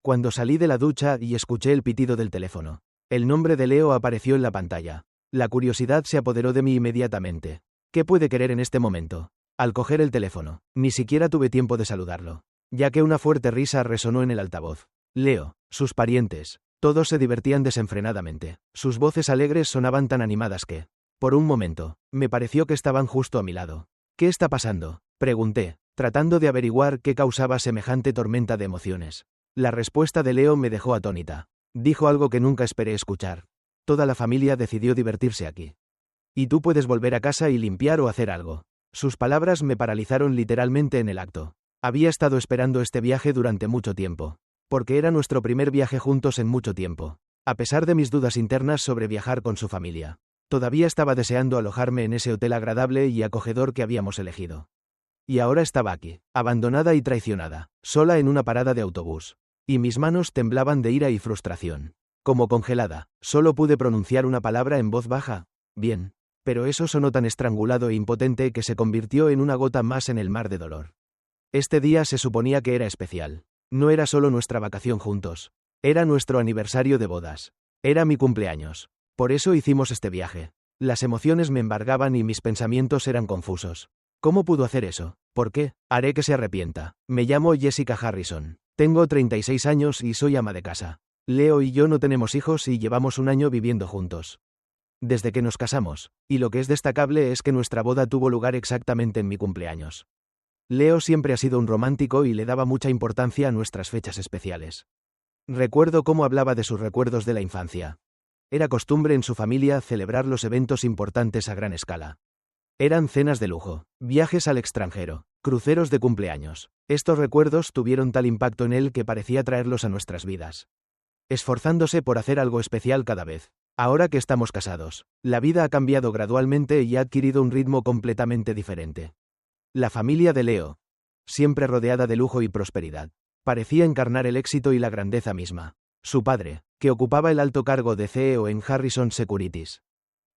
Cuando salí de la ducha y escuché el pitido del teléfono, el nombre de Leo apareció en la pantalla. La curiosidad se apoderó de mí inmediatamente. ¿Qué puede querer en este momento? Al coger el teléfono, ni siquiera tuve tiempo de saludarlo, ya que una fuerte risa resonó en el altavoz. Leo, sus parientes, todos se divertían desenfrenadamente. Sus voces alegres sonaban tan animadas que, por un momento, me pareció que estaban justo a mi lado. ¿Qué está pasando?, pregunté, tratando de averiguar qué causaba semejante tormenta de emociones. La respuesta de Leo me dejó atónita. Dijo algo que nunca esperé escuchar. Toda la familia decidió divertirse aquí. Y tú puedes volver a casa y limpiar o hacer algo. Sus palabras me paralizaron literalmente en el acto. Había estado esperando este viaje durante mucho tiempo. Porque era nuestro primer viaje juntos en mucho tiempo. A pesar de mis dudas internas sobre viajar con su familia, todavía estaba deseando alojarme en ese hotel agradable y acogedor que habíamos elegido. Y ahora estaba aquí, abandonada y traicionada, sola en una parada de autobús. Y mis manos temblaban de ira y frustración. Como congelada, solo pude pronunciar una palabra en voz baja: bien. Pero eso sonó tan estrangulado e impotente que se convirtió en una gota más en el mar de dolor. Este día se suponía que era especial. No era solo nuestra vacación juntos. Era nuestro aniversario de bodas. Era mi cumpleaños. Por eso hicimos este viaje. Las emociones me embargaban y mis pensamientos eran confusos. ¿Cómo pudo hacer eso? ¿Por qué? Haré que se arrepienta. Me llamo Jessica Harrison. Tengo 36 años y soy ama de casa. Leo y yo no tenemos hijos y llevamos un año viviendo juntos. Desde que nos casamos, y lo que es destacable es que nuestra boda tuvo lugar exactamente en mi cumpleaños. Leo siempre ha sido un romántico y le daba mucha importancia a nuestras fechas especiales. Recuerdo cómo hablaba de sus recuerdos de la infancia. Era costumbre en su familia celebrar los eventos importantes a gran escala. Eran cenas de lujo, viajes al extranjero, cruceros de cumpleaños. Estos recuerdos tuvieron tal impacto en él que parecía traerlos a nuestras vidas, esforzándose por hacer algo especial cada vez. Ahora que estamos casados, la vida ha cambiado gradualmente y ha adquirido un ritmo completamente diferente. La familia de Leo, siempre rodeada de lujo y prosperidad, parecía encarnar el éxito y la grandeza misma. Su padre, que ocupaba el alto cargo de CEO en Harrison Securities,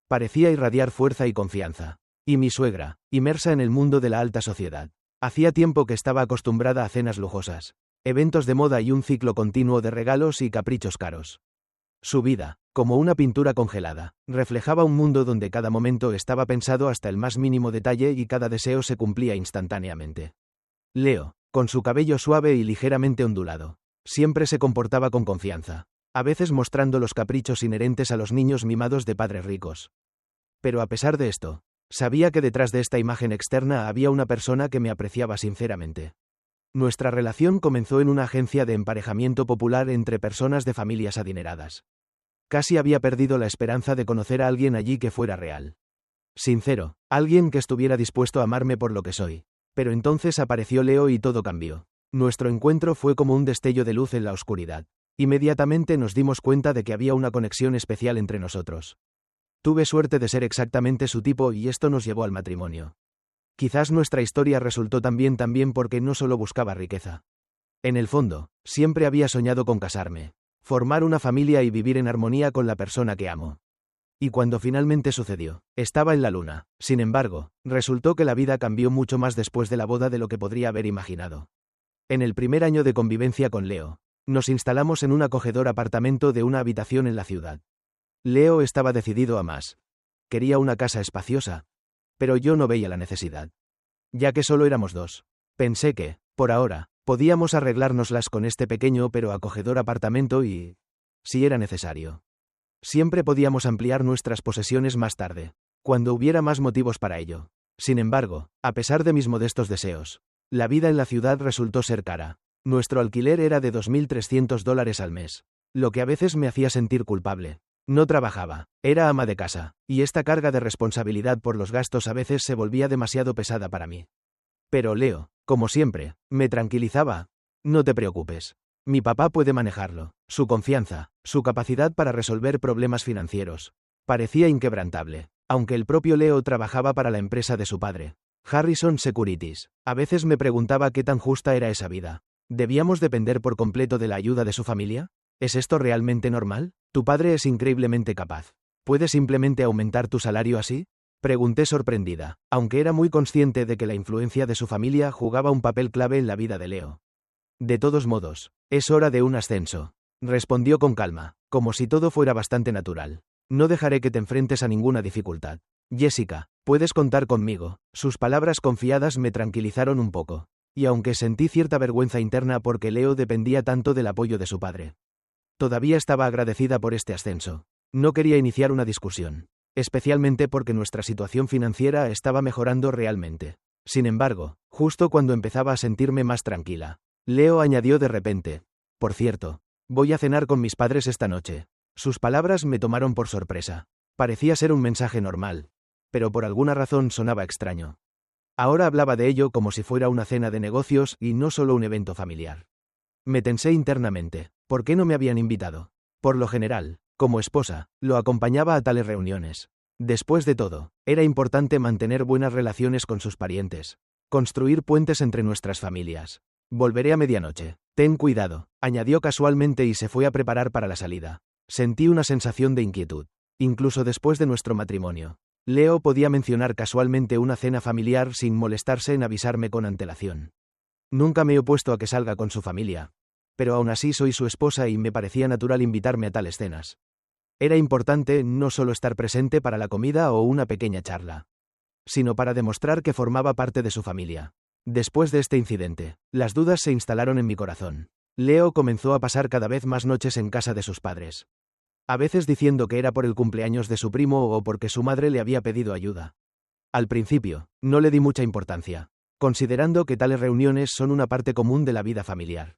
parecía irradiar fuerza y confianza. Y mi suegra, inmersa en el mundo de la alta sociedad, hacía tiempo que estaba acostumbrada a cenas lujosas, eventos de moda y un ciclo continuo de regalos y caprichos caros. Su vida, como una pintura congelada, reflejaba un mundo donde cada momento estaba pensado hasta el más mínimo detalle y cada deseo se cumplía instantáneamente. Leo, con su cabello suave y ligeramente ondulado, siempre se comportaba con confianza, a veces mostrando los caprichos inherentes a los niños mimados de padres ricos. Pero a pesar de esto, sabía que detrás de esta imagen externa había una persona que me apreciaba sinceramente. Nuestra relación comenzó en una agencia de emparejamiento popular entre personas de familias adineradas. Casi había perdido la esperanza de conocer a alguien allí que fuera real. Sincero, alguien que estuviera dispuesto a amarme por lo que soy. Pero entonces apareció Leo y todo cambió. Nuestro encuentro fue como un destello de luz en la oscuridad. Inmediatamente nos dimos cuenta de que había una conexión especial entre nosotros. Tuve suerte de ser exactamente su tipo y esto nos llevó al matrimonio. Quizás nuestra historia resultó también porque no solo buscaba riqueza. En el fondo, siempre había soñado con casarme, formar una familia y vivir en armonía con la persona que amo. Y cuando finalmente sucedió, estaba en la luna. Sin embargo, resultó que la vida cambió mucho más después de la boda de lo que podría haber imaginado. En el primer año de convivencia con Leo, nos instalamos en un acogedor apartamento de una habitación en la ciudad. Leo estaba decidido a más. Quería una casa espaciosa. Pero yo no veía la necesidad. Ya que solo éramos dos. Pensé que, por ahora, podíamos arreglárnoslas con este pequeño pero acogedor apartamento y, si era necesario, siempre podíamos ampliar nuestras posesiones más tarde, cuando hubiera más motivos para ello. Sin embargo, a pesar de mis modestos deseos, la vida en la ciudad resultó ser cara. Nuestro alquiler era de $2.300 al mes, lo que a veces me hacía sentir culpable. No trabajaba, era ama de casa, y esta carga de responsabilidad por los gastos a veces se volvía demasiado pesada para mí. Pero Leo, como siempre, me tranquilizaba. No te preocupes. Mi papá puede manejarlo. Su confianza, su capacidad para resolver problemas financieros, parecía inquebrantable. Aunque el propio Leo trabajaba para la empresa de su padre, Harrison Securities, a veces me preguntaba qué tan justa era esa vida. ¿Debíamos depender por completo de la ayuda de su familia? ¿Es esto realmente normal? Tu padre es increíblemente capaz. ¿Puedes simplemente aumentar tu salario así? Pregunté sorprendida, aunque era muy consciente de que la influencia de su familia jugaba un papel clave en la vida de Leo. De todos modos, Es hora de un ascenso. Respondió con calma, como si todo fuera bastante natural. No dejaré que te enfrentes a ninguna dificultad. Jessica, puedes contar conmigo. Sus palabras confiadas me tranquilizaron un poco. Y aunque sentí cierta vergüenza interna porque Leo dependía tanto del apoyo de su padre, todavía estaba agradecida por este ascenso. No quería iniciar una discusión, especialmente porque nuestra situación financiera estaba mejorando realmente. Sin embargo, justo cuando empezaba a sentirme más tranquila, Leo añadió de repente: por cierto, voy a cenar con mis padres esta noche. Sus palabras me tomaron por sorpresa. Parecía ser un mensaje normal, pero por alguna razón sonaba extraño. Ahora hablaba de ello como si fuera una cena de negocios y no solo un evento familiar. Me tensé internamente. ¿Por qué no me habían invitado? Por lo general, como esposa, lo acompañaba a tales reuniones. Después de todo, era importante mantener buenas relaciones con sus parientes, construir puentes entre nuestras familias. Volveré a medianoche. Ten cuidado, añadió casualmente y se fue a preparar para la salida. Sentí una sensación de inquietud. Incluso después de nuestro matrimonio, Leo podía mencionar casualmente una cena familiar sin molestarse en avisarme con antelación. Nunca me he opuesto a que salga con su familia, pero aún así soy su esposa y me parecía natural invitarme a tales cenas. Era importante no solo estar presente para la comida o una pequeña charla, sino para demostrar que formaba parte de su familia. Después de este incidente, las dudas se instalaron en mi corazón. Leo comenzó a pasar cada vez más noches en casa de sus padres, a veces diciendo que era por el cumpleaños de su primo o porque su madre le había pedido ayuda. Al principio, no le di mucha importancia, considerando que tales reuniones son una parte común de la vida familiar.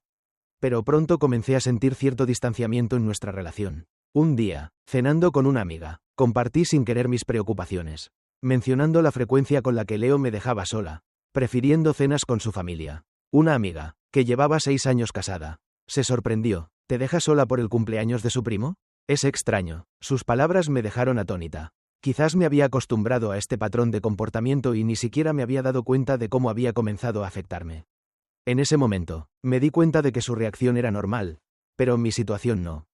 Pero pronto comencé a sentir cierto distanciamiento en nuestra relación. Un día, cenando con una amiga, compartí sin querer mis preocupaciones, mencionando la frecuencia con la que Leo me dejaba sola, prefiriendo cenas con su familia. Una amiga, que llevaba 6 años casada, se sorprendió. ¿Te deja sola por el cumpleaños de su primo? Es extraño. Sus palabras me dejaron atónita. Quizás me había acostumbrado a este patrón de comportamiento y ni siquiera me había dado cuenta de cómo había comenzado a afectarme. En ese momento, me di cuenta de que su reacción era normal, pero mi situación no.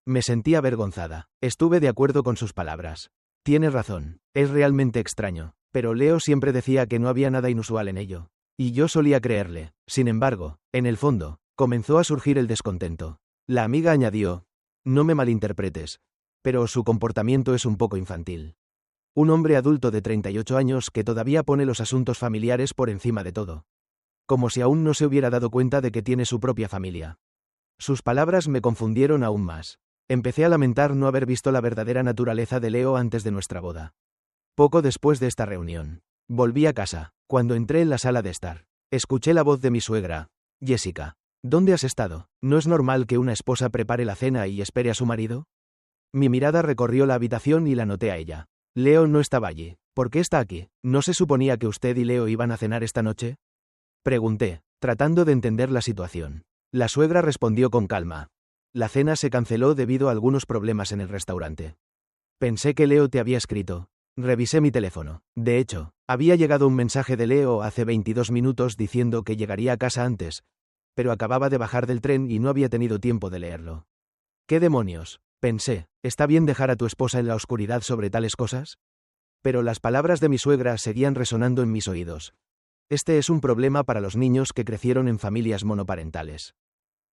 Me sentí avergonzada. Estuve de acuerdo con sus palabras. Tienes razón, es realmente extraño, pero Leo siempre decía que no había nada inusual en ello. Y yo solía creerle. Sin embargo, en el fondo, comenzó a surgir el descontento. La amiga añadió: no me malinterpretes, pero su comportamiento es un poco infantil. Un hombre adulto de 38 años que todavía pone los asuntos familiares por encima de todo. Como si aún no se hubiera dado cuenta de que tiene su propia familia. Sus palabras me confundieron aún más. Empecé a lamentar no haber visto la verdadera naturaleza de Leo antes de nuestra boda. Poco después de esta reunión, volví a casa. Cuando entré en la sala de estar, escuché la voz de mi suegra: Jessica, ¿dónde has estado? ¿No es normal que una esposa prepare la cena y espere a su marido? Mi mirada recorrió la habitación y la noté a ella. Leo no estaba allí. ¿Por qué está aquí? ¿No se suponía que usted y Leo iban a cenar esta noche? Pregunté, tratando de entender la situación. La suegra respondió con calma: la cena se canceló debido a algunos problemas en el restaurante. Pensé que Leo te había escrito. Revisé mi teléfono. De hecho, había llegado un mensaje de Leo hace 22 minutos diciendo que llegaría a casa antes, pero acababa de bajar del tren y no había tenido tiempo de leerlo. ¿Qué demonios? Pensé, ¿está bien dejar a tu esposa en la oscuridad sobre tales cosas? Pero las palabras de mi suegra seguían resonando en mis oídos. Este es un problema para los niños que crecieron en familias monoparentales.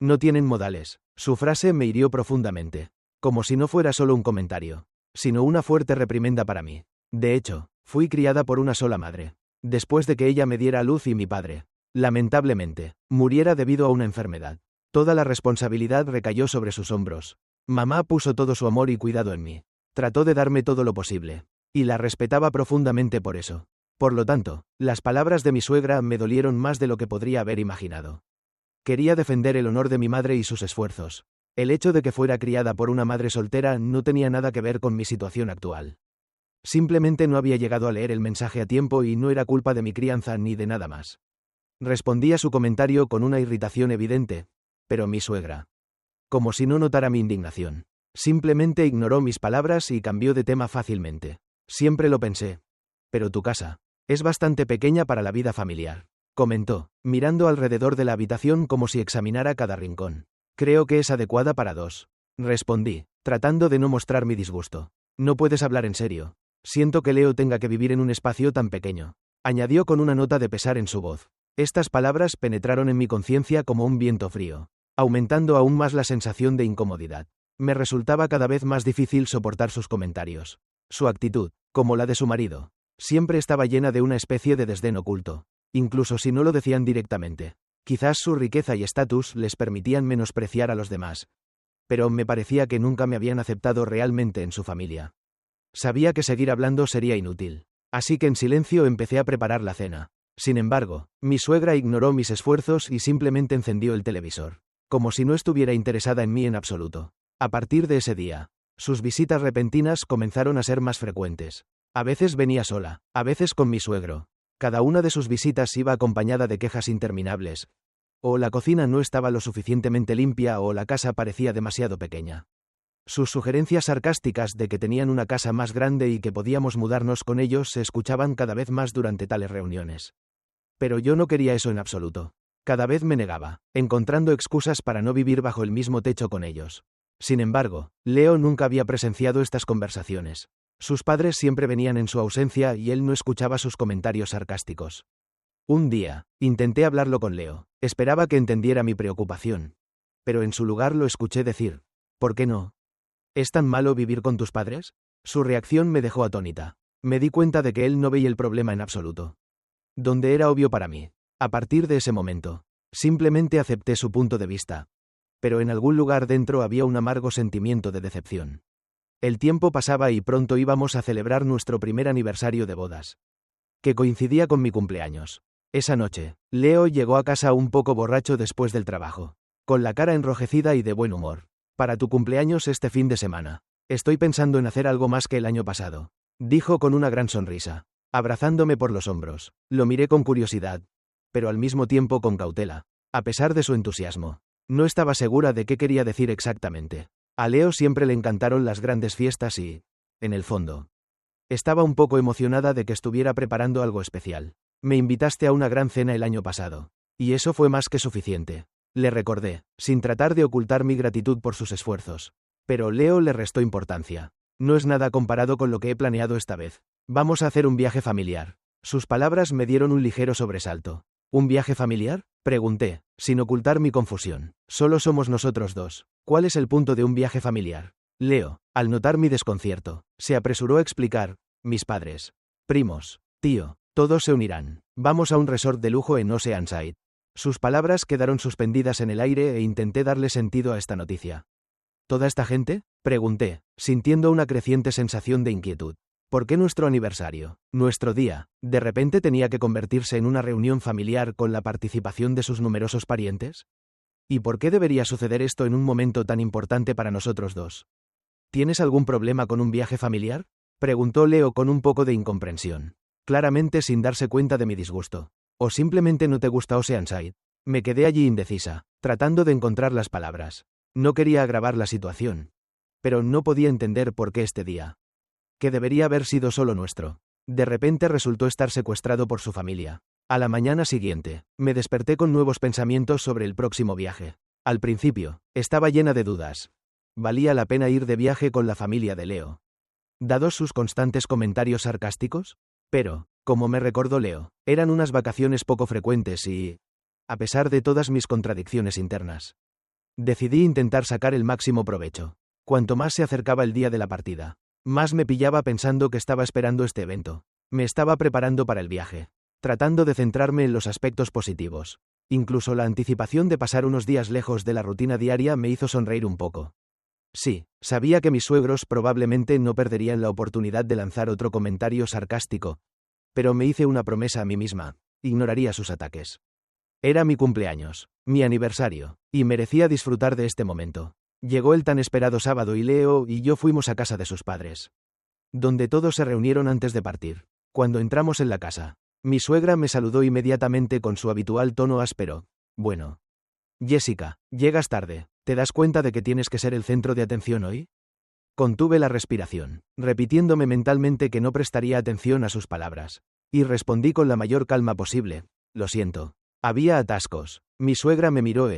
No tienen modales. Su frase me hirió profundamente. Como si no fuera solo un comentario, sino una fuerte reprimenda para mí. De hecho, fui criada por una sola madre. Después de que ella me diera a luz y mi padre, lamentablemente, muriera debido a una enfermedad, toda la responsabilidad recayó sobre sus hombros. Mamá puso todo su amor y cuidado en mí. Trató de darme todo lo posible. Y la respetaba profundamente por eso. Por lo tanto, las palabras de mi suegra me dolieron más de lo que podría haber imaginado. Quería defender el honor de mi madre y sus esfuerzos. El hecho de que fuera criada por una madre soltera no tenía nada que ver con mi situación actual. Simplemente no había llegado a leer el mensaje a tiempo y no era culpa de mi crianza ni de nada más. Respondí a su comentario con una irritación evidente, pero mi suegra, como si no notara mi indignación, simplemente ignoró mis palabras y cambió de tema fácilmente. Siempre lo pensé. Pero tu casa es bastante pequeña para la vida familiar, comentó, mirando alrededor de la habitación como si examinara cada rincón. Creo que es adecuada para 2. Respondí, tratando de no mostrar mi disgusto. No puedes hablar en serio. Siento que Leo tenga que vivir en un espacio tan pequeño. Añadió con una nota de pesar en su voz. Estas palabras penetraron en mi conciencia como un viento frío. aumentando aún más la sensación de incomodidad. Me resultaba cada vez más difícil soportar sus comentarios. Su actitud, como la de su marido, siempre estaba llena de una especie de desdén oculto, incluso si no lo decían directamente. Quizás su riqueza y estatus les permitían menospreciar a los demás, pero me parecía que nunca me habían aceptado realmente en su familia. Sabía que seguir hablando sería inútil, así que en silencio empecé a preparar la cena. Sin embargo, mi suegra ignoró mis esfuerzos y simplemente encendió el televisor, como si no estuviera interesada en mí en absoluto. A partir de ese día, sus visitas repentinas comenzaron a ser más frecuentes. A veces venía sola, a veces con mi suegro. Cada una de sus visitas iba acompañada de quejas interminables. O la cocina no estaba lo suficientemente limpia o la casa parecía demasiado pequeña. Sus sugerencias sarcásticas de que tenían una casa más grande y que podíamos mudarnos con ellos se escuchaban cada vez más durante tales reuniones. Pero yo no quería eso en absoluto. Cada vez me negaba, encontrando excusas para no vivir bajo el mismo techo con ellos. Sin embargo, Leo nunca había presenciado estas conversaciones. Sus padres siempre venían en su ausencia y él no escuchaba sus comentarios sarcásticos. Un día, intenté hablarlo con Leo. Esperaba que entendiera mi preocupación. Pero en su lugar lo escuché decir: ¿por qué no? ¿Es tan malo vivir con tus padres? Su reacción me dejó atónita. Me di cuenta de que él no veía el problema en absoluto. Donde era obvio para mí. A partir de ese momento, simplemente acepté su punto de vista. Pero en algún lugar dentro había un amargo sentimiento de decepción. El tiempo pasaba y pronto íbamos a celebrar nuestro primer aniversario de bodas, que coincidía con mi cumpleaños. Esa noche, Leo llegó a casa un poco borracho después del trabajo, con la cara enrojecida y de buen humor. Para tu cumpleaños este fin de semana, estoy pensando en hacer algo más que el año pasado, dijo con una gran sonrisa, abrazándome por los hombros. Lo miré con curiosidad, pero al mismo tiempo con cautela. A pesar de su entusiasmo, no estaba segura de qué quería decir exactamente. A Leo siempre le encantaron las grandes fiestas y, en el fondo, estaba un poco emocionada de que estuviera preparando algo especial. Me invitaste a una gran cena el año pasado, y eso fue más que suficiente. Le recordé, sin tratar de ocultar mi gratitud por sus esfuerzos. Pero Leo le restó importancia. No es nada comparado con lo que he planeado esta vez. Vamos a hacer un viaje familiar. Sus palabras me dieron un ligero sobresalto. ¿Un viaje familiar?, pregunté, sin ocultar mi confusión. Solo somos nosotros dos. ¿Cuál es el punto de un viaje familiar? Leo, al notar mi desconcierto, se apresuró a explicar: mis padres, primos, tío, todos se unirán. Vamos a un resort de lujo en Oceanside. Sus palabras quedaron suspendidas en el aire e intenté darle sentido a esta noticia. ¿Toda esta gente?, pregunté, sintiendo una creciente sensación de inquietud. ¿Por qué nuestro aniversario, nuestro día, de repente tenía que convertirse en una reunión familiar con la participación de sus numerosos parientes? ¿Y por qué debería suceder esto en un momento tan importante para nosotros dos? ¿Tienes algún problema con un viaje familiar?, preguntó Leo con un poco de incomprensión, claramente sin darse cuenta de mi disgusto. ¿O simplemente no te gusta Oceanside? Me quedé allí indecisa, tratando de encontrar las palabras. No quería agravar la situación, pero no podía entender por qué este día, que debería haber sido solo nuestro, de repente resultó estar secuestrado por su familia. A la mañana siguiente, me desperté con nuevos pensamientos sobre el próximo viaje. Al principio, estaba llena de dudas. ¿Valía la pena ir de viaje con la familia de Leo, dados sus constantes comentarios sarcásticos? Pero, como me recordó Leo, eran unas vacaciones poco frecuentes y, a pesar de todas mis contradicciones internas, decidí intentar sacar el máximo provecho. Cuanto más se acercaba el día de la partida, más me pillaba pensando que estaba esperando este evento. Me estaba preparando para el viaje, tratando de centrarme en los aspectos positivos. Incluso la anticipación de pasar unos días lejos de la rutina diaria me hizo sonreír un poco. Sí, sabía que mis suegros probablemente no perderían la oportunidad de lanzar otro comentario sarcástico, pero me hice una promesa a mí misma: ignoraría sus ataques. Era mi cumpleaños, mi aniversario, y merecía disfrutar de este momento. Llegó el tan esperado sábado y Leo y yo fuimos a casa de sus padres, donde todos se reunieron antes de partir. Cuando entramos en la casa, mi suegra me saludó inmediatamente con su habitual tono áspero. Bueno, Jessica, llegas tarde. ¿Te das cuenta de que tienes que ser el centro de atención hoy? Contuve la respiración, repitiéndome mentalmente que no prestaría atención a sus palabras, y respondí con la mayor calma posible: lo siento. Había atascos. Mi suegra me miró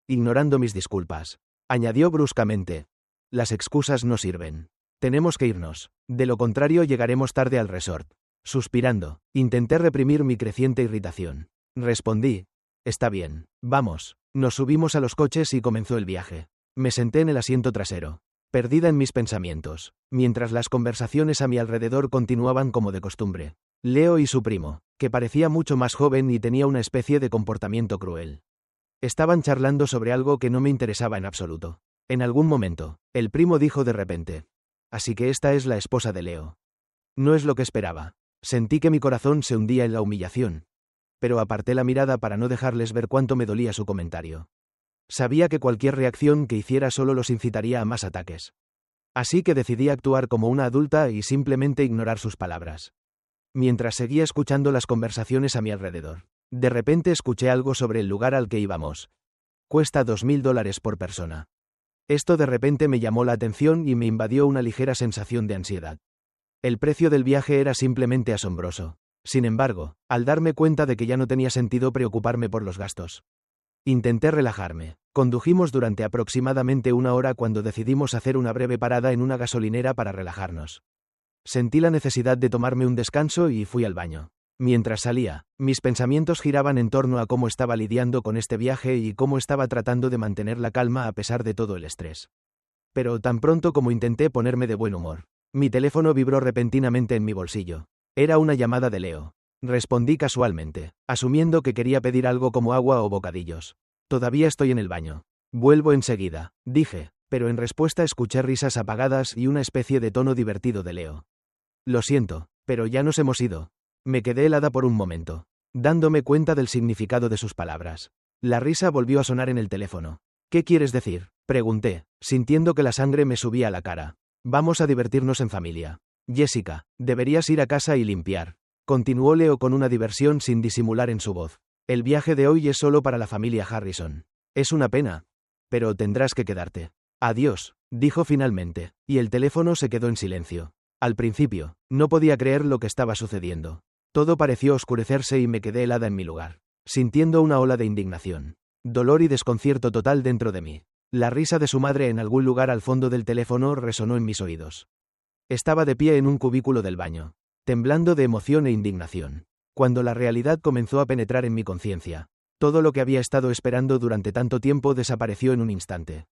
ignorando mis disculpas. Añadió bruscamente: las excusas no sirven. Tenemos que irnos. De lo contrario llegaremos tarde al resort. Suspirando, intenté reprimir mi creciente irritación. Respondí: está bien, vamos. Nos subimos a los coches y comenzó el viaje. Me senté en el asiento trasero, perdida en mis pensamientos, mientras las conversaciones a mi alrededor continuaban como de costumbre. Leo y su primo, que parecía mucho más joven y tenía una especie de comportamiento cruel. Estaban charlando sobre algo que no me interesaba en absoluto. En algún momento, el primo dijo de repente: «Así que esta es la esposa de Leo». No es lo que esperaba. Sentí que mi corazón se hundía en la humillación. Pero aparté la mirada para no dejarles ver cuánto me dolía su comentario. Sabía que cualquier reacción que hiciera solo los incitaría a más ataques. Así que decidí actuar como una adulta y simplemente ignorar sus palabras. Mientras seguía escuchando las conversaciones a mi alrededor, de repente escuché algo sobre el lugar al que íbamos. Cuesta $2000 por persona. Esto de repente me llamó la atención y me invadió una ligera sensación de ansiedad. El precio del viaje era simplemente asombroso. Sin embargo, al darme cuenta de que ya no tenía sentido preocuparme por los gastos, intenté relajarme. Condujimos durante aproximadamente 1 hora cuando decidimos hacer una breve parada en una gasolinera para relajarnos. Sentí la necesidad de tomarme un descanso y fui al baño. Mientras salía, mis pensamientos giraban en torno a cómo estaba lidiando con este viaje y cómo estaba tratando de mantener la calma a pesar de todo el estrés. Pero tan pronto como intenté ponerme de buen humor, mi teléfono vibró repentinamente en mi bolsillo. Era una llamada de Leo. Respondí casualmente, asumiendo que quería pedir algo como agua o bocadillos. «Todavía estoy en el baño. Vuelvo enseguida», dije, pero en respuesta escuché risas apagadas y una especie de tono divertido de Leo. «Lo siento, pero ya nos hemos ido». Me quedé helada por un momento, dándome cuenta del significado de sus palabras. La risa volvió a sonar en el teléfono. «¿Qué quieres decir?», pregunté, sintiendo que la sangre me subía a la cara. «Vamos a divertirnos en familia. Jessica, deberías ir a casa y limpiar», continuó Leo con una diversión sin disimular en su voz. «El viaje de hoy es solo para la familia Harrison. Es una pena. Pero tendrás que quedarte». «Adiós», dijo finalmente, y el teléfono se quedó en silencio. Al principio, no podía creer lo que estaba sucediendo. Todo pareció oscurecerse y me quedé helada en mi lugar, sintiendo una ola de indignación, dolor y desconcierto total dentro de mí. La risa de su madre en algún lugar al fondo del teléfono resonó en mis oídos. Estaba de pie en un cubículo del baño, temblando de emoción e indignación, cuando la realidad comenzó a penetrar en mi conciencia. Todo lo que había estado esperando durante tanto tiempo desapareció en un instante.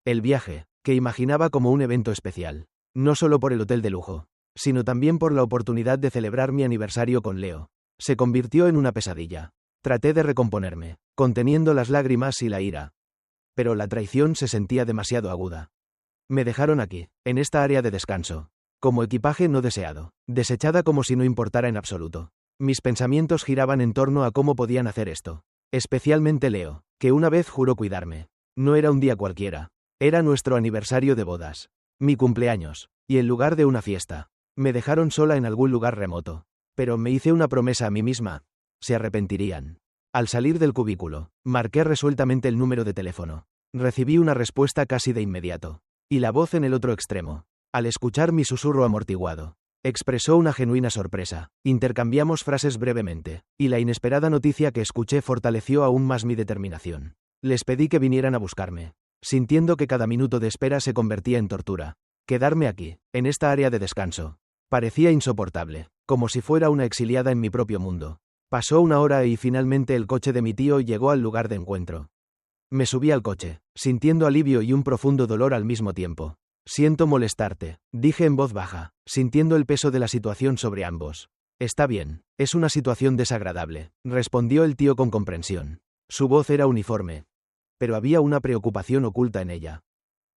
El viaje, que imaginaba como un evento especial, no solo por el hotel de lujo, sino también por la oportunidad de celebrar mi aniversario con Leo, se convirtió en una pesadilla. Traté de recomponerme, conteniendo las lágrimas y la ira. Pero la traición se sentía demasiado aguda. Me dejaron aquí, en esta área de descanso, como equipaje no deseado, desechada como si no importara en absoluto. Mis pensamientos giraban en torno a cómo podían hacer esto. Especialmente Leo, que una vez juró cuidarme. No era un día cualquiera. Era nuestro aniversario de bodas. Mi cumpleaños. Y en lugar de una fiesta, me dejaron sola en algún lugar remoto. Pero me hice una promesa a mí misma. Se arrepentirían. Al salir del cubículo, marqué resueltamente el número de teléfono. Recibí una respuesta casi de inmediato. Y la voz en el otro extremo, al escuchar mi susurro amortiguado, expresó una genuina sorpresa. Intercambiamos frases brevemente, y la inesperada noticia que escuché fortaleció aún más mi determinación. Les pedí que vinieran a buscarme, sintiendo que cada minuto de espera se convertía en tortura. Quedarme aquí, en esta área de descanso, parecía insoportable, como si fuera una exiliada en mi propio mundo. Pasó 1 hora y finalmente el coche de mi tío llegó al lugar de encuentro. Me subí al coche, sintiendo alivio y un profundo dolor al mismo tiempo. «Siento molestarte», dije en voz baja, sintiendo el peso de la situación sobre ambos. «Está bien, es una situación desagradable», respondió el tío con comprensión. Su voz era uniforme, pero había una preocupación oculta en ella.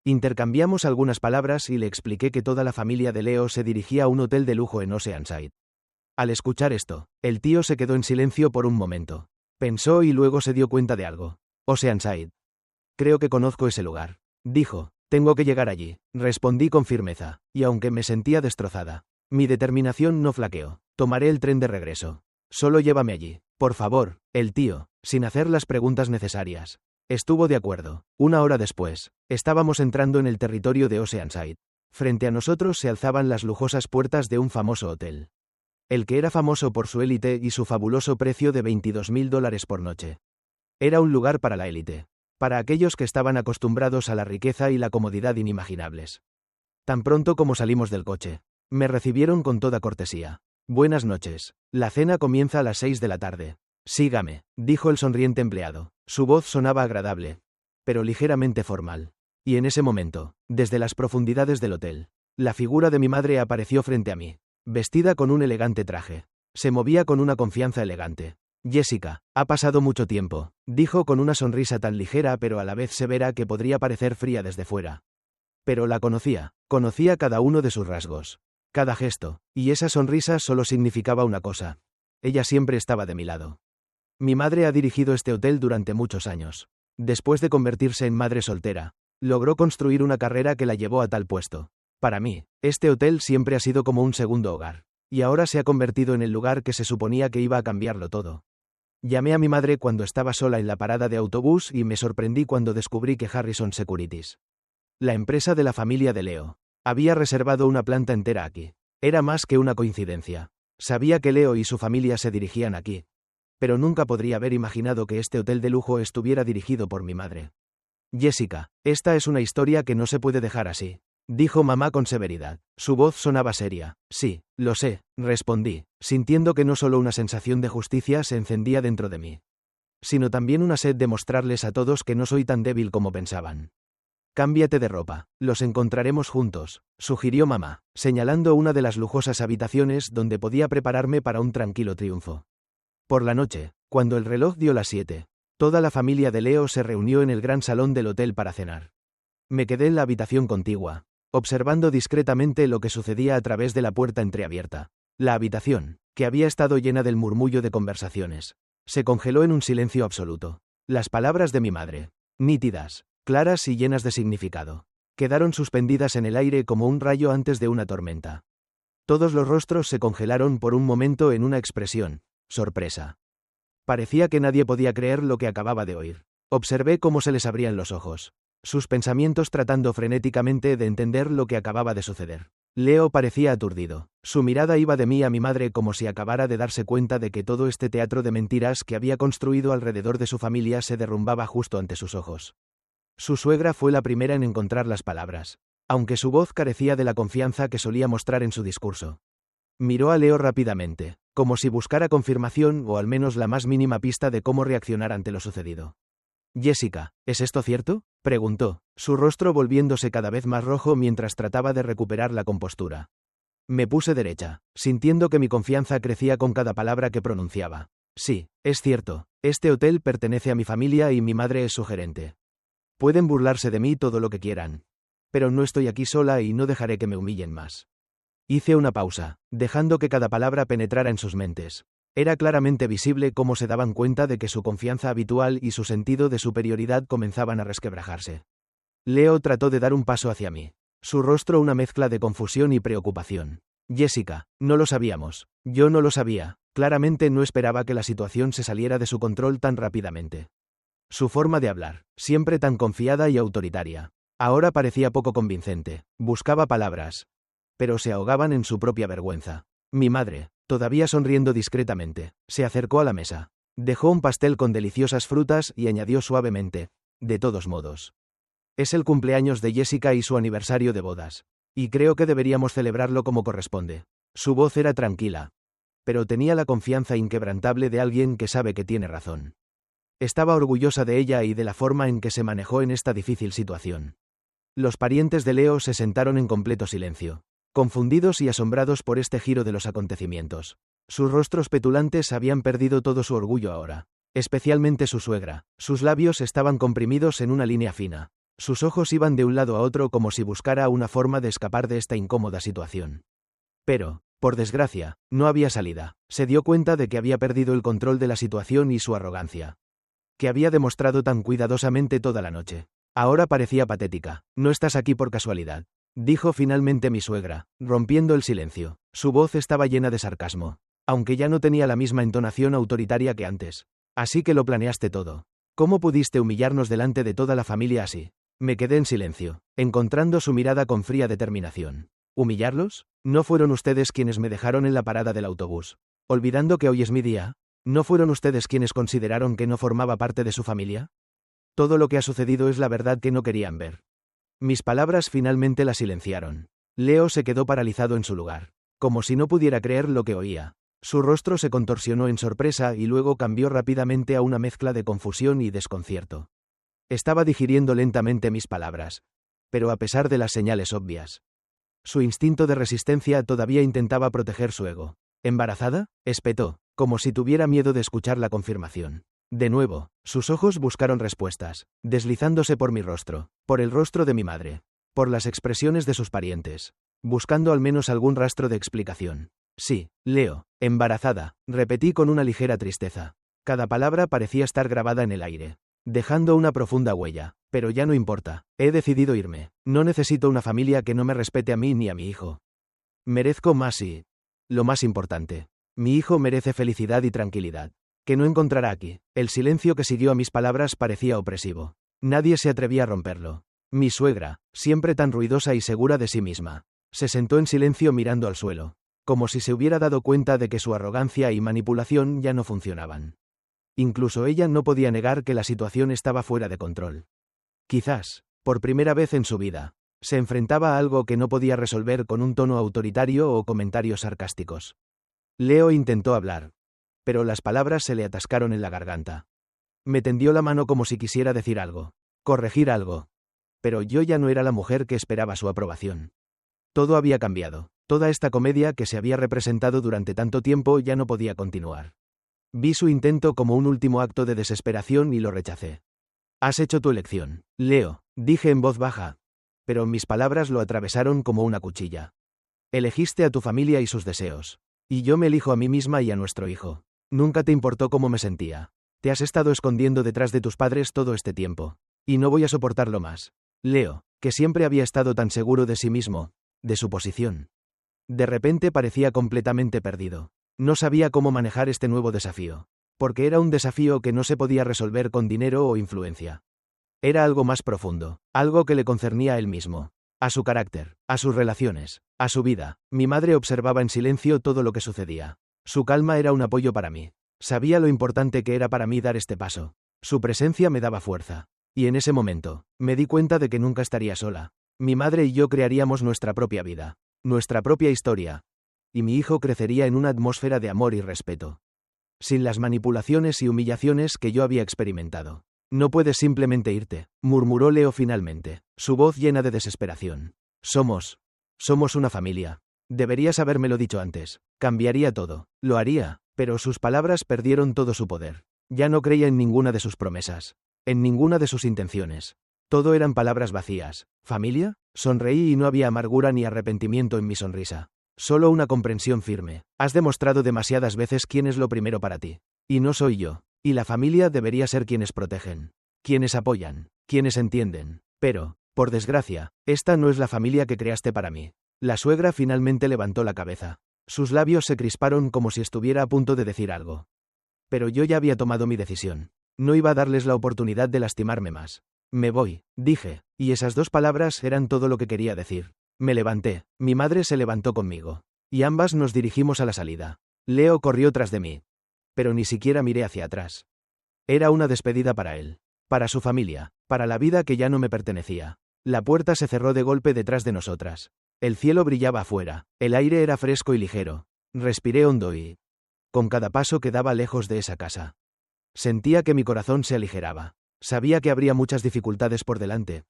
Intercambiamos algunas palabras y le expliqué que toda la familia de Leo se dirigía a un hotel de lujo en Oceanside. Al escuchar esto, el tío se quedó en silencio por un momento. Pensó y luego se dio cuenta de algo. «Oceanside. Creo que conozco ese lugar», dijo. «Tengo que llegar allí», respondí con firmeza, y aunque me sentía destrozada, mi determinación no flaqueó. «Tomaré el tren de regreso. Solo llévame allí, por favor», el tío, sin hacer las preguntas necesarias, estuvo de acuerdo. 1 hora después, estábamos entrando en el territorio de Oceanside. Frente a nosotros se alzaban las lujosas puertas de un famoso hotel. El que era famoso por su élite y su fabuloso precio de $22.000 por noche. Era un lugar para la élite. Para aquellos que estaban acostumbrados a la riqueza y la comodidad inimaginables. Tan pronto como salimos del coche, me recibieron con toda cortesía. «Buenas noches. La cena comienza a las 6 de la tarde». Sígame, dijo el sonriente empleado. Su voz sonaba agradable, pero ligeramente formal. Y en ese momento, desde las profundidades del hotel, la figura de mi madre apareció frente a mí, vestida con un elegante traje. Se movía con una confianza elegante. Jessica, ha pasado mucho tiempo, dijo con una sonrisa tan ligera pero a la vez severa que podría parecer fría desde fuera. Pero la conocía cada uno de sus rasgos, cada gesto, y esa sonrisa solo significaba una cosa. Ella siempre estaba de mi lado. Mi madre ha dirigido este hotel durante muchos años. Después de convertirse en madre soltera, logró construir una carrera que la llevó a tal puesto. Para mí, este hotel siempre ha sido como un segundo hogar, y ahora se ha convertido en el lugar que se suponía que iba a cambiarlo todo. Llamé a mi madre cuando estaba sola en la parada de autobús y me sorprendí cuando descubrí que Harrison Securities, la empresa de la familia de Leo, había reservado una planta entera aquí. Era más que una coincidencia. Sabía que Leo y su familia se dirigían aquí, pero nunca podría haber imaginado que este hotel de lujo estuviera dirigido por mi madre. Jessica, esta es una historia que no se puede dejar así, dijo mamá con severidad. Su voz sonaba seria. Sí, lo sé, respondí, sintiendo que no solo una sensación de justicia se encendía dentro de mí, sino también una sed de mostrarles a todos que no soy tan débil como pensaban. Cámbiate de ropa, los encontraremos juntos, sugirió mamá, señalando una de las lujosas habitaciones donde podía prepararme para un tranquilo triunfo. Por la noche, cuando el reloj dio las 7, toda la familia de Leo se reunió en el gran salón del hotel para cenar. Me quedé en la habitación contigua, observando discretamente lo que sucedía a través de la puerta entreabierta. La habitación, que había estado llena del murmullo de conversaciones, se congeló en un silencio absoluto. Las palabras de mi madre, nítidas, claras y llenas de significado, quedaron suspendidas en el aire como un rayo antes de una tormenta. Todos los rostros se congelaron por un momento en una expresión, sorpresa. Parecía que nadie podía creer lo que acababa de oír. Observé cómo se les abrían los ojos, sus pensamientos tratando frenéticamente de entender lo que acababa de suceder. Leo parecía aturdido. Su mirada iba de mí a mi madre como si acabara de darse cuenta de que todo este teatro de mentiras que había construido alrededor de su familia se derrumbaba justo ante sus ojos. Su suegra fue la primera en encontrar las palabras, aunque su voz carecía de la confianza que solía mostrar en su discurso. Miró a Leo rápidamente, como si buscara confirmación o al menos la más mínima pista de cómo reaccionar ante lo sucedido. Jessica, ¿es esto cierto?, preguntó, su rostro volviéndose cada vez más rojo mientras trataba de recuperar la compostura. Me puse derecha, sintiendo que mi confianza crecía con cada palabra que pronunciaba. Sí, es cierto, este hotel pertenece a mi familia y mi madre es su gerente. Pueden burlarse de mí todo lo que quieran, pero no estoy aquí sola y no dejaré que me humillen más. Hice una pausa, dejando que cada palabra penetrara en sus mentes. Era claramente visible cómo se daban cuenta de que su confianza habitual y su sentido de superioridad comenzaban a resquebrajarse. Leo trató de dar un paso hacia mí, su rostro una mezcla de confusión y preocupación. Jessica, no lo sabíamos. Yo no lo sabía. Claramente no esperaba que la situación se saliera de su control tan rápidamente. Su forma de hablar, siempre tan confiada y autoritaria, ahora parecía poco convincente. Buscaba palabras, pero se ahogaban en su propia vergüenza. Mi madre, todavía sonriendo discretamente, se acercó a la mesa. Dejó un pastel con deliciosas frutas y añadió suavemente, de todos modos. Es el cumpleaños de Jessica y su aniversario de bodas, y creo que deberíamos celebrarlo como corresponde. Su voz era tranquila, pero tenía la confianza inquebrantable de alguien que sabe que tiene razón. Estaba orgullosa de ella y de la forma en que se manejó en esta difícil situación. Los parientes de Leo se sentaron en completo silencio, confundidos y asombrados por este giro de los acontecimientos. Sus rostros petulantes habían perdido todo su orgullo ahora, especialmente su suegra. Sus labios estaban comprimidos en una línea fina. Sus ojos iban de un lado a otro como si buscara una forma de escapar de esta incómoda situación. Pero, por desgracia, no había salida. Se dio cuenta de que había perdido el control de la situación y su arrogancia, que había demostrado tan cuidadosamente toda la noche, ahora parecía patética. No estás aquí por casualidad, dijo finalmente mi suegra, rompiendo el silencio. Su voz estaba llena de sarcasmo, aunque ya no tenía la misma entonación autoritaria que antes. Así que lo planeaste todo. ¿Cómo pudiste humillarnos delante de toda la familia así? Me quedé en silencio, encontrando su mirada con fría determinación. ¿Humillarlos? ¿No fueron ustedes quienes me dejaron en la parada del autobús, olvidando que hoy es mi día? ¿No fueron ustedes quienes consideraron que no formaba parte de su familia? Todo lo que ha sucedido es la verdad que no querían ver. Mis palabras finalmente la silenciaron. Leo se quedó paralizado en su lugar, como si no pudiera creer lo que oía. Su rostro se contorsionó en sorpresa y luego cambió rápidamente a una mezcla de confusión y desconcierto. Estaba digiriendo lentamente mis palabras. Pero a pesar de las señales obvias, su instinto de resistencia todavía intentaba proteger su ego. ¿Embarazada?, espetó, como si tuviera miedo de escuchar la confirmación. De nuevo, sus ojos buscaron respuestas, deslizándose por mi rostro, por el rostro de mi madre, por las expresiones de sus parientes, buscando al menos algún rastro de explicación. Sí, Leo, embarazada, repetí con una ligera tristeza. Cada palabra parecía estar grabada en el aire, dejando una profunda huella. Pero ya no importa, he decidido irme. No necesito una familia que no me respete a mí ni a mi hijo. Merezco más y, lo más importante, mi hijo merece felicidad y tranquilidad, que no encontrará aquí. El silencio que siguió a mis palabras parecía opresivo. Nadie se atrevía a romperlo. Mi suegra, siempre tan ruidosa y segura de sí misma, se sentó en silencio mirando al suelo, como si se hubiera dado cuenta de que su arrogancia y manipulación ya no funcionaban. Incluso ella no podía negar que la situación estaba fuera de control. Quizás, por primera vez en su vida, se enfrentaba a algo que no podía resolver con un tono autoritario o comentarios sarcásticos. Leo intentó hablar, pero las palabras se le atascaron en la garganta. Me tendió la mano como si quisiera decir algo, corregir algo. Pero yo ya no era la mujer que esperaba su aprobación. Todo había cambiado. Toda esta comedia que se había representado durante tanto tiempo ya no podía continuar. Vi su intento como un último acto de desesperación y lo rechacé. Has hecho tu elección, Leo, dije en voz baja, pero mis palabras lo atravesaron como una cuchilla. Elegiste a tu familia y sus deseos. Y yo me elijo a mí misma y a nuestro hijo. Nunca te importó cómo me sentía. Te has estado escondiendo detrás de tus padres todo este tiempo. Y no voy a soportarlo más. Leo, que siempre había estado tan seguro de sí mismo, de su posición. De repente parecía completamente perdido. No sabía cómo manejar este nuevo desafío. Porque era un desafío que no se podía resolver con dinero o influencia. Era algo más profundo, algo que le concernía a él mismo, a su carácter, a sus relaciones, a su vida. Mi madre observaba en silencio todo lo que sucedía. Su calma era un apoyo para mí. Sabía lo importante que era para mí dar este paso. Su presencia me daba fuerza. Y en ese momento, me di cuenta de que nunca estaría sola. Mi madre y yo crearíamos nuestra propia vida, nuestra propia historia. Y mi hijo crecería en una atmósfera de amor y respeto, sin las manipulaciones y humillaciones que yo había experimentado. No puedes simplemente irte, murmuró Leo finalmente, su voz llena de desesperación. Somos una familia. Deberías habérmelo dicho antes. Cambiaría todo. Lo haría, pero sus palabras perdieron todo su poder. Ya no creía en ninguna de sus promesas, en ninguna de sus intenciones. Todo eran palabras vacías. ¿Familia? Sonreí y no había amargura ni arrepentimiento en mi sonrisa. Solo una comprensión firme. Has demostrado demasiadas veces quién es lo primero para ti. Y no soy yo. Y la familia debería ser quienes protegen, quienes apoyan, quienes entienden. Pero, por desgracia, esta no es la familia que creaste para mí. La suegra finalmente levantó la cabeza. Sus labios se crisparon como si estuviera a punto de decir algo. Pero yo ya había tomado mi decisión. No iba a darles la oportunidad de lastimarme más. Me voy, dije, y esas dos palabras eran todo lo que quería decir. Me levanté, mi madre se levantó conmigo, y ambas nos dirigimos a la salida. Leo corrió tras de mí. Pero ni siquiera miré hacia atrás. Era una despedida para él, para su familia, para la vida que ya no me pertenecía. La puerta se cerró de golpe detrás de nosotras. El cielo brillaba afuera, el aire era fresco y ligero. Respiré hondo y, con cada paso que daba lejos de esa casa, sentía que mi corazón se aligeraba. Sabía que habría muchas dificultades por delante,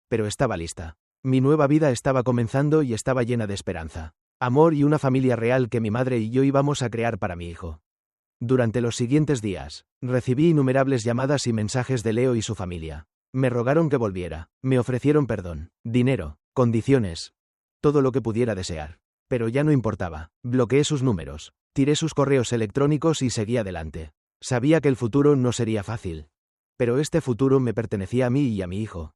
pero estaba lista. Mi nueva vida estaba comenzando y estaba llena de esperanza, amor y una familia real que mi madre y yo íbamos a crear para mi hijo. Durante los siguientes días, recibí innumerables llamadas y mensajes de Leo y su familia. Me rogaron que volviera, me ofrecieron perdón, dinero, condiciones, todo lo que pudiera desear. Pero ya no importaba, bloqueé sus números, tiré sus correos electrónicos y seguí adelante. Sabía que el futuro no sería fácil. Pero este futuro me pertenecía a mí y a mi hijo.